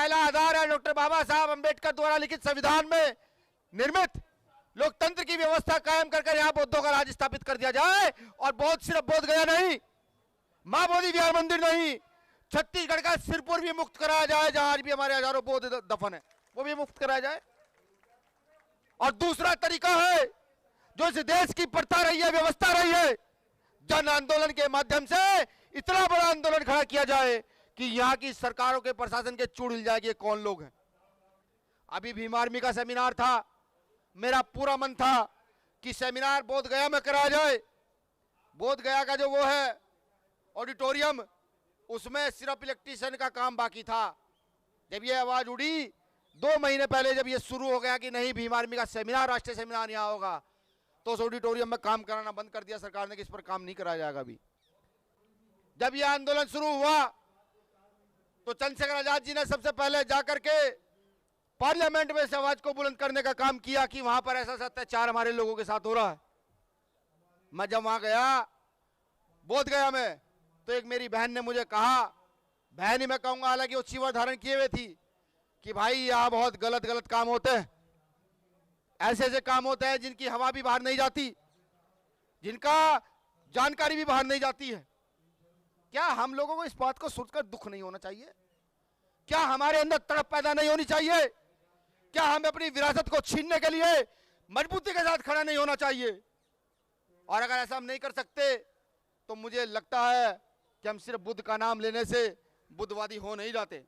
पहला आधार है डॉक्टर बाबा साहब अंबेडकर द्वारा लिखित संविधान में निर्मित लोकतंत्र की व्यवस्था कायम कर यहाँ बौद्धों का राज स्थापित कर दिया जाए। और बौद्ध सिर्फ बोध गया नहीं, मां बोधि विहार मंदिर नहीं, छत्तीसगढ़ का सिरपुर भी मुक्त कराया जाए, जहां आज भी हमारे हजारों बौद्ध दफन है, वो भी मुक्त कराया जाए। और दूसरा तरीका है जो इस देश की प्रथा रही है, व्यवस्था रही है, जन आंदोलन के माध्यम से इतना बड़ा आंदोलन खड़ा किया जाए कि यहाँ की सरकारों के प्रशासन के चूड़ हिल जाएगी कौन लोग हैं। अभी भीम आर्मी का सेमिनार था, मेरा पूरा मन था कि सेमिनार बोध गया में कराया जाए। बोध गया का जो वो है ऑडिटोरियम, उसमें सिर्फ इलेक्ट्रीशियन का काम बाकी था। जब ये आवाज उड़ी 2 महीने पहले, जब ये शुरू हो गया कि नहीं भीम आर्मी का सेमिनार, राष्ट्रीय सेमिनार यहाँ होगा, तो उस ऑडिटोरियम में काम कराना बंद कर दिया सरकार ने कि इस पर काम नहीं कराया जाएगा। अभी जब यह आंदोलन शुरू हुआ तो चंद्रशेखर आजाद जी ने सबसे पहले जाकर के पार्लियामेंट में इस आवाज को बुलंद करने का काम किया कि वहां पर ऐसा अत्याचार हमारे लोगों के साथ हो रहा है। मैं जब वहां गया बोध गया में, तो एक मेरी बहन ने मुझे कहा, बहन ही मैं कहूंगा, हालांकि वो चीवर धारण किए हुए थी, कि भाई यहाँ बहुत गलत गलत काम होते हैं, ऐसे ऐसे काम होते हैं जिनकी हवा भी बाहर नहीं जाती, जिनका जानकारी भी बाहर नहीं जाती है। क्या हम लोगों को इस बात को सोचकर दुख नहीं होना चाहिए? क्या हमारे अंदर तड़प पैदा नहीं होनी चाहिए? क्या हमें अपनी विरासत को छीनने के लिए मजबूती के साथ खड़ा नहीं होना चाहिए? और अगर ऐसा हम नहीं कर सकते तो मुझे लगता है कि हम सिर्फ बुद्ध का नाम लेने से बुद्धवादी हो नहीं जाते।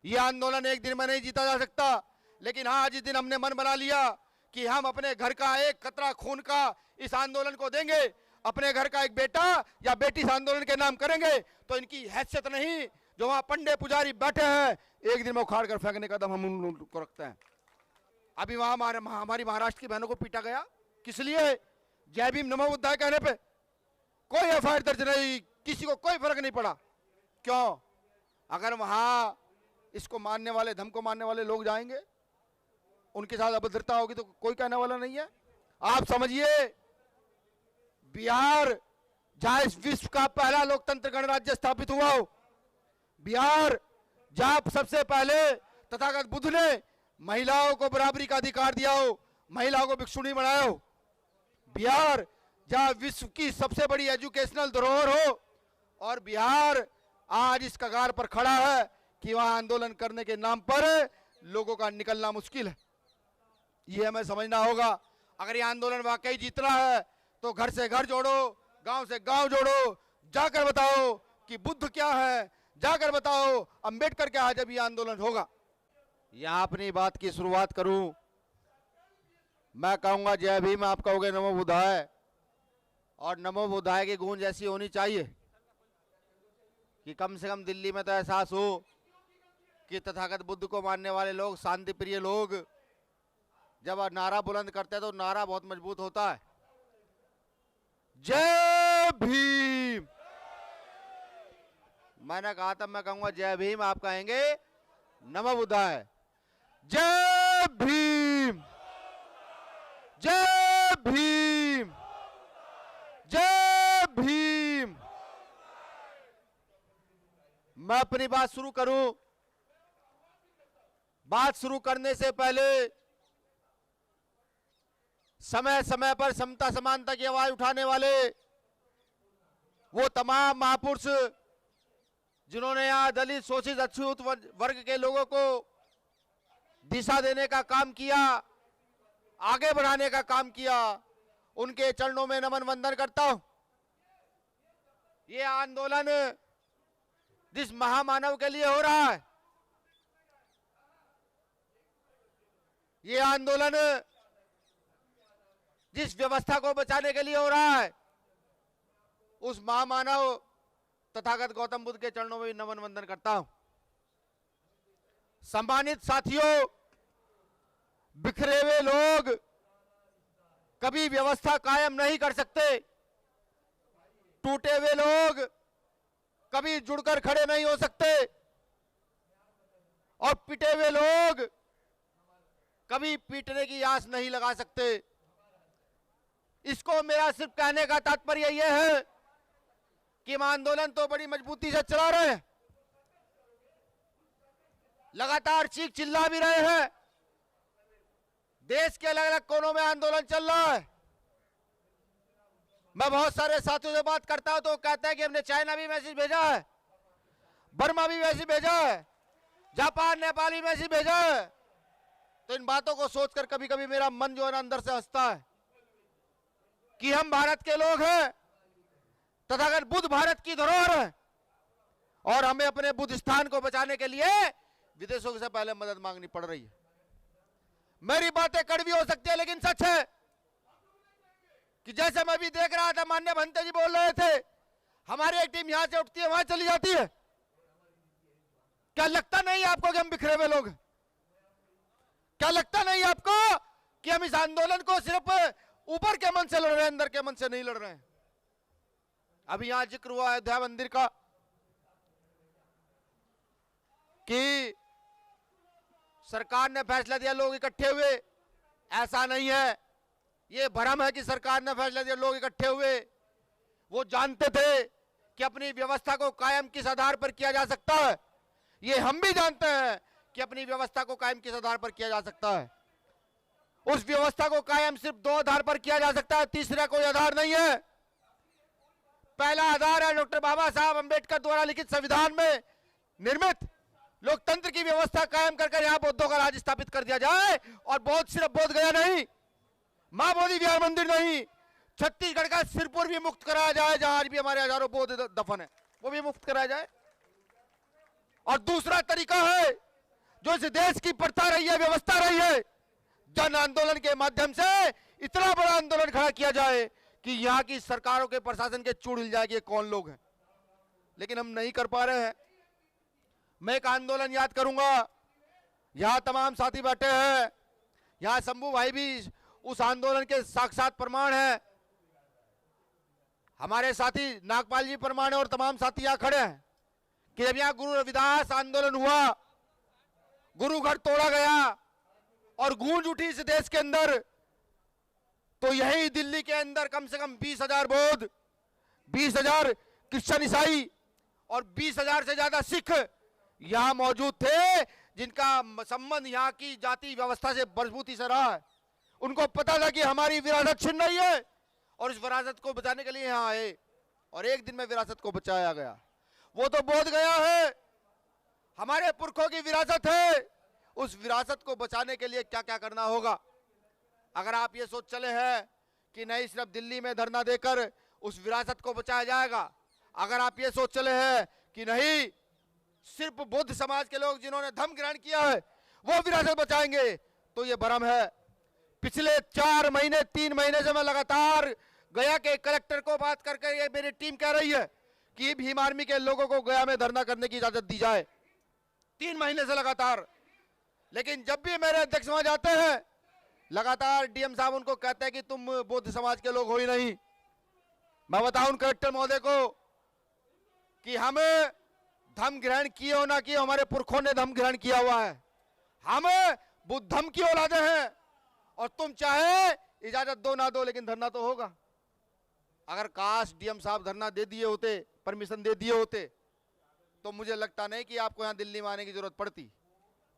यह आंदोलन एक दिन में नहीं जीता जा सकता, लेकिन हाँ, जिस दिन हमने मन बना लिया कि हम अपने घर का एक कतरा खून का इस आंदोलन को देंगे, अपने घर का एक बेटा या बेटी इस आंदोलन के नाम करेंगे, तो इनकी हैसियत नहीं, जो वहां पंडे पुजारी बैठे हैं, एक दिन में उखाड़ कर फेंकने का दम हम उनको रखते हैं। अभी वहां हमारी महाराष्ट्र की बहनों को पीटा गया, किस लिए? जय भीम नमो बुद्धाय कहने पे कोई एफआईआर दर्ज नहीं, किसी को कोई फर्क नहीं पड़ा। क्यों? अगर वहां इसको मानने वाले, धर्म को मानने वाले लोग जाएंगे, उनके साथ अभद्रता होगी तो कोई कहने वाला नहीं है। आप समझिए, बिहार जहां इस विश्व का पहला लोकतंत्र गणराज्य स्थापित हुआ हो, बिहार जहां सबसे पहले तथागत बुद्ध ने महिलाओं को बराबरी का अधिकार दिया हो, महिलाओं को भिक्षुणी बनाया हो, बिहार जहां विश्व की सबसे बड़ी एजुकेशनल धरोहर हो, और बिहार आज इस कगार पर खड़ा है कि वहां आंदोलन करने के नाम पर लोगों का निकलना मुश्किल है। यह हमें समझना होगा। अगर यह आंदोलन वाकई जीतना है तो घर से घर जोड़ो, गांव से गांव जोड़ो, जाकर बताओ कि बुद्ध क्या है, जाकर बताओ अंबेडकर क्या है, जब यह आंदोलन होगा। यहां अपनी बात की शुरुआत करूं, मैं कहूंगा जय भीम, आप कहोगे नमो बुद्धाय, और नमो बुद्धाय की गूंज ऐसी होनी चाहिए कि कम से कम दिल्ली में तो एहसास हो कि तथागत बुद्ध को मानने वाले लोग, शांति प्रिय लोग, जब नारा बुलंद करते हैं तो नारा बहुत मजबूत होता है। जय भीम मैंने कहा था, मैं कहूंगा जय भीम, आप कहेंगे नमो बुद्धाय। जय भीम, जय भीम, जय भीम। मैं अपनी बात शुरू करूं, बात शुरू करने से पहले समय समय पर समता समानता की आवाज उठाने वाले वो तमाम महापुरुष जिन्होंने यहाँ दलित, शोषित, अछूत वर्ग के लोगों को दिशा देने का काम किया, आगे बढ़ाने का काम किया, उनके चरणों में नमन वंदन करता हूं। ये आंदोलन जिस महामानव के लिए हो रहा है, ये आंदोलन जिस व्यवस्था को बचाने के लिए हो रहा है, उस महामानव तथागत गौतम बुद्ध के चरणों में भी नमन वंदन करता हूं। सम्मानित साथियों, बिखरे हुए लोग कभी व्यवस्था कायम नहीं कर सकते, टूटे हुए लोग कभी जुड़कर खड़े नहीं हो सकते, और पिटे हुए लोग कभी पीटने की आस नहीं लगा सकते। इसको मेरा सिर्फ कहने का तात्पर्य यह है कि हम आंदोलन तो बड़ी मजबूती से चला रहे हैं, लगातार चीख चिल्ला भी रहे हैं। देश के अलग अलग कोनों में आंदोलन चल रहा है। मैं बहुत सारे साथियों से बात करता हूं तो कहते हैं कि हमने चाइना भी मैसेज भेजा है, बर्मा भी मैसेज भेजा है, जापान नेपाल भी मैसेज भेजा है। तो इन बातों को सोचकर कभी कभी मेरा मन जो है ना अंदर से हंसता है कि हम भारत के लोग हैं, तथागत बुद्ध भारत की धरोहर है, और हमें अपने बुद्धिस्तान को बचाने के लिए विदेशों से पहले मदद मांगनी पड़ रही है। मेरी बातें कड़वी हो सकती है, लेकिन सच है कि जैसे मैं भी देख रहा था, माननीय भंते जी बोल रहे थे, हमारी एक टीम यहां से उठती है वहां चली जाती है। क्या लगता नहीं आपको कि हम बिखरे हुए लोग? क्या लगता नहीं आपको कि हम इस आंदोलन को सिर्फ ऊपर के मन से लड़ रहे हैं, अंदर के मन से नहीं लड़ रहे हैं? अभी यहां जिक्र हुआ अयोध्या मंदिर का कि सरकार ने फैसला दिया, लोग इकट्ठे हुए। ऐसा नहीं है, यह भ्रम है कि सरकार ने फैसला दिया, लोग इकट्ठे हुए। वो जानते थे कि अपनी व्यवस्था को कायम किस आधार पर किया जा सकता है। ये हम भी जानते हैं कि अपनी व्यवस्था को कायम किस आधार पर किया जा सकता है। उस व्यवस्था को कायम सिर्फ दो आधार पर किया जा सकता है, तीसरा कोई आधार नहीं है। पहला आधार है डॉक्टर बाबा साहब अंबेडकर द्वारा लिखित संविधान में निर्मित लोकतंत्र की व्यवस्था कायम कर यहां बौद्धों का राज स्थापित कर दिया जाए। और बौद्ध सिर्फ बोध गया नहीं, मां बोधि विहार मंदिर नहीं, छत्तीसगढ़ का सिरपुर भी मुक्त कराया जाए, जहां आज भी हमारे हजारों बौद्ध दफन है, वो भी मुक्त कराया जाए। और दूसरा तरीका है जो इस देश की प्रथा रही है, व्यवस्था रही है, जन आंदोलन के माध्यम से इतना बड़ा आंदोलन खड़ा किया जाए कि यहां की सरकारों के प्रशासन के चूड़ हिल जाए कि ये कौन लोग हैं। लेकिन हम नहीं कर पा रहे हैं। मैं एक आंदोलन याद करूंगा, यहां तमाम साथी बैठे हैं, यहां शंभू भाई भी उस आंदोलन के साक्षात प्रमाण हैं, हमारे साथी नागपाल जी प्रमाण है, और तमाम साथी यहां खड़े हैं कि जब यहां गुरु रविदास आंदोलन हुआ, गुरु घर तोड़ा गया और गूंज उठी इस देश के अंदर, तो यही दिल्ली के अंदर कम से कम 20,000 बौद्ध, 20,000 क्रिश्चियन ईसाई और 20,000 से ज्यादा सिख यहां मौजूद थे, जिनका संबंध यहां की जाति व्यवस्था से मजबूती से रहा है। उनको पता था कि हमारी विरासत छिन रही है और इस विरासत को बचाने के लिए यहां आए, और एक दिन में विरासत को बचाया गया। वो तो बोध गया है, हमारे पुरखों की विरासत है। उस विरासत को बचाने के लिए क्या क्या करना होगा? अगर आप ये सोच चले हैं कि नहीं सिर्फ दिल्ली में धरना देकर उस विरासत को बचाया जाएगा, अगर आप ये सोच चले हैं कि नहीं सिर्फ बुद्ध समाज के लोग जिन्होंने धर्म ग्रहण किया है वो विरासत बचाएंगे, तो ये भ्रम है। पिछले 4 महीने 3 महीने से मैं लगातार गया के कलेक्टर को बात करके ये मेरी टीम कह रही है कि भीम आर्मी के लोगों को गया में धरना करने की इजाजत दी जाए, 3 महीने से लगातार। लेकिन जब भी मेरे अध्यक्ष वहां जाते हैं, लगातार डीएम साहब उनको कहते हैं कि तुम बौद्ध समाज के लोग हो ही नहीं। मैं बताऊं कलेक्टर महोदय को कि हमें धर्म ग्रहण किए हो ना किए, हमारे पुरखों ने धर्म ग्रहण किया हुआ है, हम बुद्ध धर्म की औलादे हैं, और तुम चाहे इजाजत दो ना दो लेकिन धरना तो होगा। अगर काश डीएम साहब धरना दे दिए होते, परमिशन दे दिए होते, तो मुझे लगता नहीं कि आपको यहां दिल्ली में आने की जरूरत पड़ती।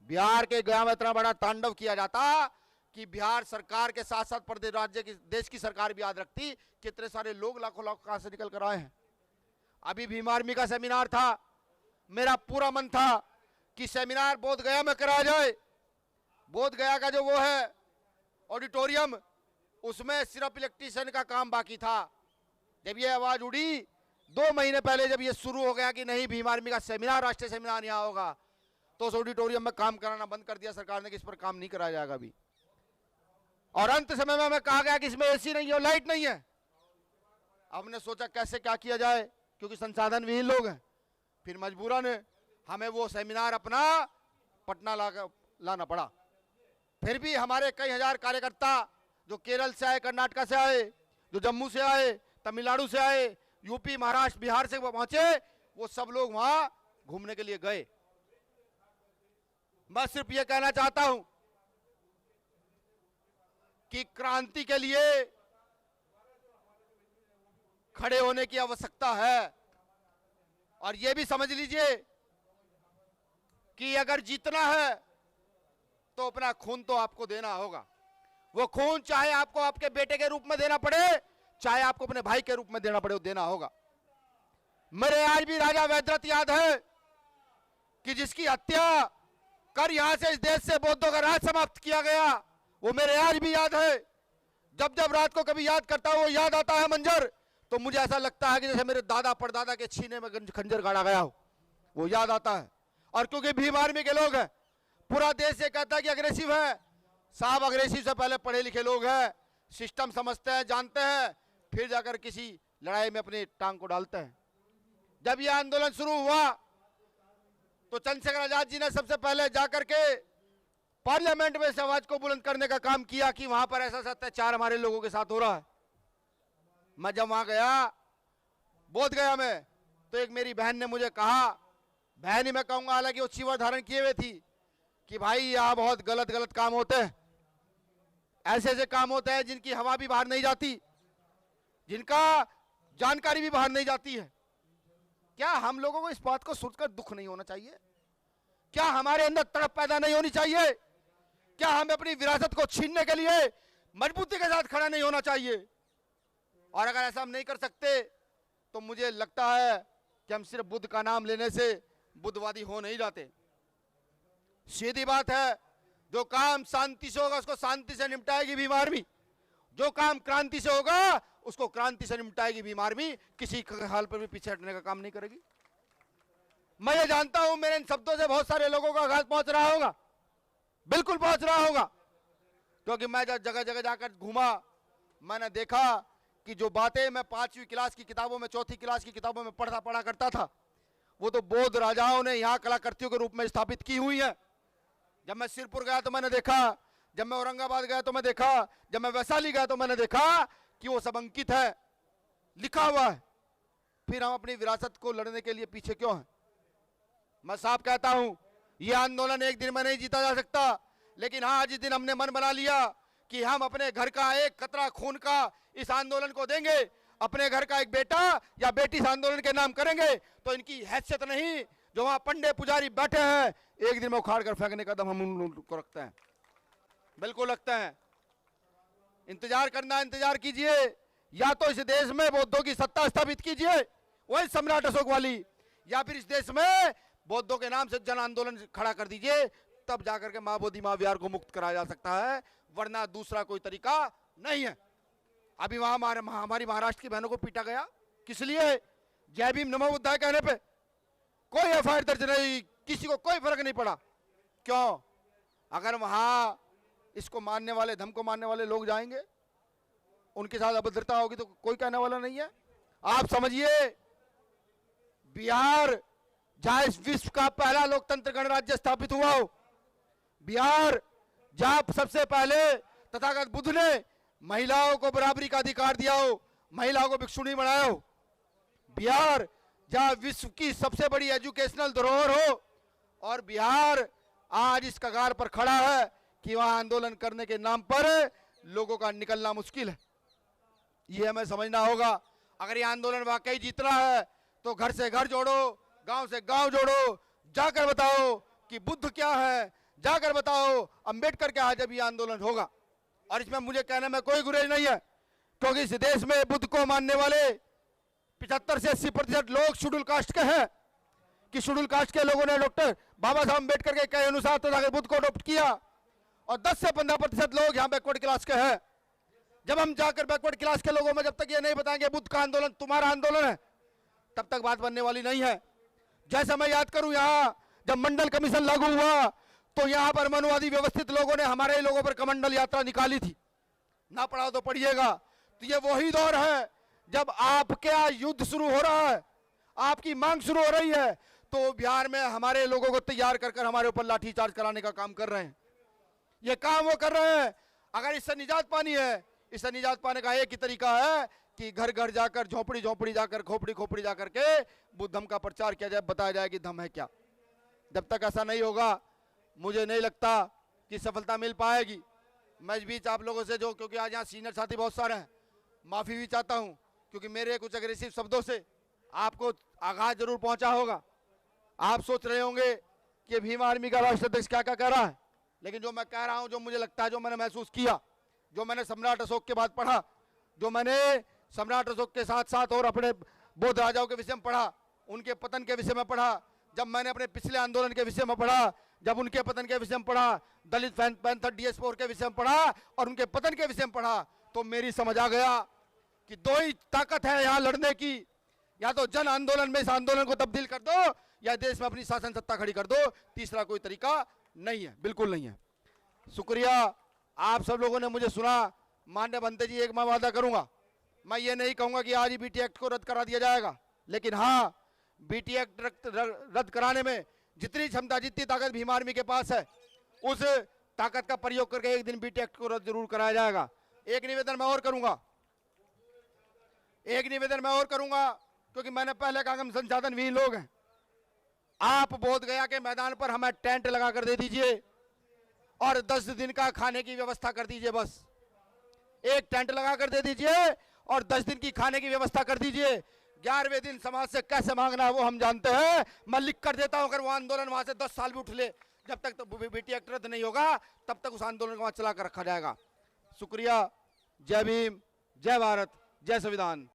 बिहार के गया में इतना बड़ा तांडव किया जाता कि बिहार सरकार के साथ साथ प्रदेश राज्य की देश की सरकार भी याद रखती कितने सारे लोग लाखों लाख कहां से निकल कर आए हैं। अभी भीम आर्मी का सेमिनार था, मेरा पूरा मन था कि सेमिनार बोध गया में कराया जाए। बोध गया का जो वो है ऑडिटोरियम, उसमें सिर्फ इलेक्ट्रीशियन का काम बाकी था। जब ये आवाज उड़ी 2 महीने पहले, जब ये शुरू हो गया कि नहीं भीम आर्मी का सेमिनार, राष्ट्रीय सेमिनार यहाँ होगा, तो उस ऑडिटोरियम में काम कराना बंद कर दिया सरकार ने कि इस पर काम नहीं कराया जाएगा अभी। और अंत समय में हमें कहा गया कि इसमें एसी नहीं है और लाइट नहीं है। हमने सोचा कैसे क्या किया जाए, क्योंकि संसाधन विहीन लोग हैं। फिर मजबूरन हमें वो सेमिनार अपना पटना लाना पड़ा। फिर भी हमारे कई हजार कार्यकर्ता जो केरल से आए, कर्नाटक से आए, जो जम्मू से आए, तमिलनाडु से आए, यूपी, महाराष्ट्र, बिहार से पहुंचे, वो सब लोग वहां घूमने के लिए गए। मैं सिर्फ ये कहना चाहता हूं कि क्रांति के लिए खड़े होने की आवश्यकता है। और ये भी समझ लीजिए कि अगर जीतना है तो अपना खून तो आपको देना होगा। वो खून चाहे आपको आपके बेटे के रूप में देना पड़े, चाहे आपको अपने भाई के रूप में देना पड़े, वो देना होगा। मेरे आज भी राजा वैद्रथ याद है कि जिसकी हत्या कर यहां से इस देश से बौद्धों का राज समाप्त किया गया, वो मेरे आज भी याद है। जब जब रात को कभी याद करता हूं, वो याद आता है मंजर, तो मुझे ऐसा लगता है कि जैसे मेरे दादा परदादा के सीने में खंजर गाड़ा गया हो, वो याद आता है। और क्योंकि भीम आर्मी के लोग हैं, पूरा देश ये कहता है कि अग्रेसिव है। साहब अग्रेसिव से पहले पढ़े लिखे लोग हैं, सिस्टम समझते हैं, जानते हैं, फिर जाकर किसी लड़ाई में अपनी टांग को डालते हैं। जब यह आंदोलन शुरू हुआ तो चंद्रशेखर आजाद जी ने सबसे पहले जाकर के पार्लियामेंट में इस आवाज को बुलंद करने का काम किया कि वहां पर ऐसा अत्याचार हमारे लोगों के साथ हो रहा है। मैं जब वहां गया, बोध गया में, तो एक मेरी बहन ने मुझे कहा, बहन ही मैं कहूंगा, हालांकि वो चीवर धारण किए हुए थी, कि भाई यहाँ बहुत गलत गलत काम होते हैं, ऐसे ऐसे काम होते हैं जिनकी हवा भी बाहर नहीं जाती, जिनका जानकारी भी बाहर नहीं जाती है। क्या हम लोगों को इस बात को सोचकर दुख नहीं होना चाहिए? क्या हमारे अंदर तड़प पैदा नहीं होनी चाहिए? क्या हमें अपनी विरासत को छीनने के लिए मजबूती के साथ खड़ा नहीं होना चाहिए? और अगर ऐसा हम नहीं कर सकते तो मुझे लगता है कि हम सिर्फ बुद्ध का नाम लेने से बुद्धवादी हो नहीं जाते। सीधी बात है, जो काम शांति से होगा उसको शांति से निपटाएगी भीम आर्मी, जो काम क्रांति से होगा उसको क्रांति से निपटाएगी भीम आर्मी, किसी हाल पर भी पीछे हटने का काम नहीं करेगी। मैं ये जानता हूं मेरे इन शब्दों से बहुत सारे लोगों का आघात पहुंच रहा होगा, बिल्कुल पहुंच रहा होगा, क्योंकि मैं जब जगह जगह जाकर घूमा, मैंने देखा कि जो बातें मैं 5वीं क्लास की किताबों में, 4थी क्लास की किताबों में पढ़ा करता था, वो तो बौद्ध राजाओं ने यहाँ कलाकृतियों के रूप में स्थापित की हुई है। जब मैं सिरपुर गया तो मैंने देखा, जब मैं औरंगाबाद गया तो मैं देखा, जब मैं वैशाली गया तो मैंने देखा कि वो सब अंकित है, लिखा हुआ है। फिर हम अपनी विरासत को लड़ने के लिए पीछे क्यों हैं? मैं साफ कहता हूं, यह आंदोलन एक दिन में नहीं जीता जा सकता, लेकिन हाँ, जिस दिन हमने मन बना लिया कि हम अपने घर का एक कतरा खून का इस आंदोलन को देंगे, अपने घर का एक बेटा या बेटी इस आंदोलन के नाम करेंगे, तो इनकी हैसियत नहीं, जो वहां पंडे पुजारी बैठे हैं, एक दिन में उखाड़ कर फेंकने का दम हम उनको रखते हैं, बिल्कुल रखते हैं। इंतजार करना, इंतजार कीजिए, या तो इस देश में बौद्धों की सत्ता स्थापित कीजिए, वही सम्राट अशोक वाली, या फिर इस देश में बौद्धों के नाम से जन आंदोलन खड़ा कर दीजिए, तब जाकर के मां बोधि मां विहार को मुक्त कराया जा सकता है, वरना दूसरा कोई तरीका नहीं है। अभी वहां हमारी महाराष्ट्र की बहनों को पीटा गया, किस लिए? जय भीम नमो बुद्धाय कहने पे कोई एफआईआर दर्ज नहीं, किसी को कोई फर्क नहीं पड़ा। क्यों? अगर वहां इसको मानने वाले, धर्म को मानने वाले लोग जाएंगे, उनके साथ अभद्रता होगी तो कोई कहने वाला नहीं है। आप समझिए, बिहार जहां इस विश्व का पहला लोकतंत्र गणराज्य स्थापित हुआ हो, बिहार जहां सबसे पहले तथागत बुद्ध ने महिलाओं को बराबरी का अधिकार दिया हो, महिलाओं को भिक्षुणी बनाया हो, बिहार जहां विश्व की सबसे बड़ी एजुकेशनल धरोहर हो, और बिहार आज इस कगार पर खड़ा है कि वहां आंदोलन करने के नाम पर लोगों का निकलना मुश्किल है। यह हमें समझना होगा। अगर यह आंदोलन वाकई जीतना है तो घर से घर जोड़ो, गांव से गांव जोड़ो, जाकर बताओ कि बुद्ध क्या है, जाकर बताओ अंबेडकर क्या है, जब यह आंदोलन होगा। और इसमें मुझे कहने में कोई गुरेज नहीं है, क्योंकि इस देश में बुद्ध को मानने वाले 75 से 80% लोग शेड्यूल कास्ट के हैं, कि शेड्यूल कास्ट के लोगों ने डॉक्टर बाबा साहब अंबेडकर के कहे अनुसार तथागत बुद्ध को अडॉप्ट किया, और 10 से 15% लोग यहाँ बैकवर्ड क्लास के हैं। जब हम जाकर बैकवर्ड क्लास के लोगों में जब तक ये नहीं बताएंगे बुद्ध का आंदोलन तुम्हारा आंदोलन है, तब तक बात बनने वाली नहीं है। जैसा मैं याद करूं, यहाँ जब मंडल कमीशन लागू हुआ तो यहाँ पर मनुवादी व्यवस्थित लोगों ने हमारे लोगों पर कमंडल यात्रा निकाली थी, ना पढ़ा तो पढ़िएगा। तो ये वही दौर है जब आपका युद्ध शुरू हो रहा है, आपकी मांग शुरू हो रही है, तो बिहार में हमारे लोगों को तैयार कर हमारे ऊपर लाठीचार्ज कराने का काम कर रहे हैं। ये काम वो कर रहे हैं। अगर इससे निजात पानी है, इससे निजात पाने का एक ही तरीका है कि घर घर जाकर, झोपड़ी झोपड़ी जाकर, खोपड़ी खोपड़ी जाकर के बुद्धम का प्रचार किया जाए, बताया जाए कि धम्म है क्या। जब तक ऐसा नहीं होगा, मुझे नहीं लगता कि सफलता मिल पाएगी। मैं इस बीच आप लोगों से, जो क्योंकि आज यहाँ सीनियर साथी बहुत सारे हैं, माफी भी चाहता हूँ, क्योंकि मेरे कुछ अग्रेसिव शब्दों से आपको आघात जरूर पहुंचा होगा। आप सोच रहे होंगे कि भीम आर्मी का राष्ट्रीय अध्यक्ष क्या क्या कह रहा है, लेकिन जो मैं कह रहा हूं, जो मुझे लगता है, जो मैंने महसूस किया, जो मैंने सम्राट अशोक के बाद पढ़ा, जो मैंने सम्राट अशोक के साथ साथ और अपने बौद्ध राजाओं के विषय में पढ़ा, उनके पतन के विषय में पढ़ा, जब मैंने अपने पिछले आंदोलन के विषय में पढ़ा, जब उनके पतन के विषय में पढ़ा, दलित पैंथर DS4 के विषय में पढ़ा और उनके पतन के विषय में पढ़ा, तो मेरी समझ आ गया कि दो ही ताकत है यहाँ लड़ने की, या तो जन आंदोलन में इस आंदोलन को तब्दील कर दो या देश में अपनी शासन सत्ता खड़ी कर दो, तीसरा कोई तरीका नहीं है, बिल्कुल नहीं है। शुक्रिया, आप सब लोगों ने मुझे सुना। माननीय भंते जी, एक मैं वादा करूंगा, मैं ये नहीं कहूंगा कि आज ही BT एक्ट को रद्द करा दिया जाएगा, लेकिन हाँ, BT एक्ट रद्द कराने में जितनी क्षमता, जितनी ताकत भीम आर्मी के पास है, उस ताकत का प्रयोग करके एक दिन BT एक्ट को रद्द जरूर कराया जाएगा। एक निवेदन मैं और करूंगा, क्योंकि मैंने पहले कहा हम संसाधन विहीन लोग हैं। आप बोध गया के मैदान पर हमें टेंट लगा कर दे दीजिए और 10 दिन का खाने की व्यवस्था कर दीजिए, बस एक टेंट लगा कर दे दीजिए और 10 दिन की खाने की व्यवस्था कर दीजिए। 11वें दिन समाज से कैसे मांगना है वो हम जानते हैं, मैं लिख कर देता हूं। अगर वो आंदोलन वहां से 10 साल भी उठ ले, जब तक तो BT एक्ट रद्द नहीं होगा, तब तक उस आंदोलन को वहां चला कर रखा जाएगा। शुक्रिया, जय भीम, जय भारत, जय संविधान।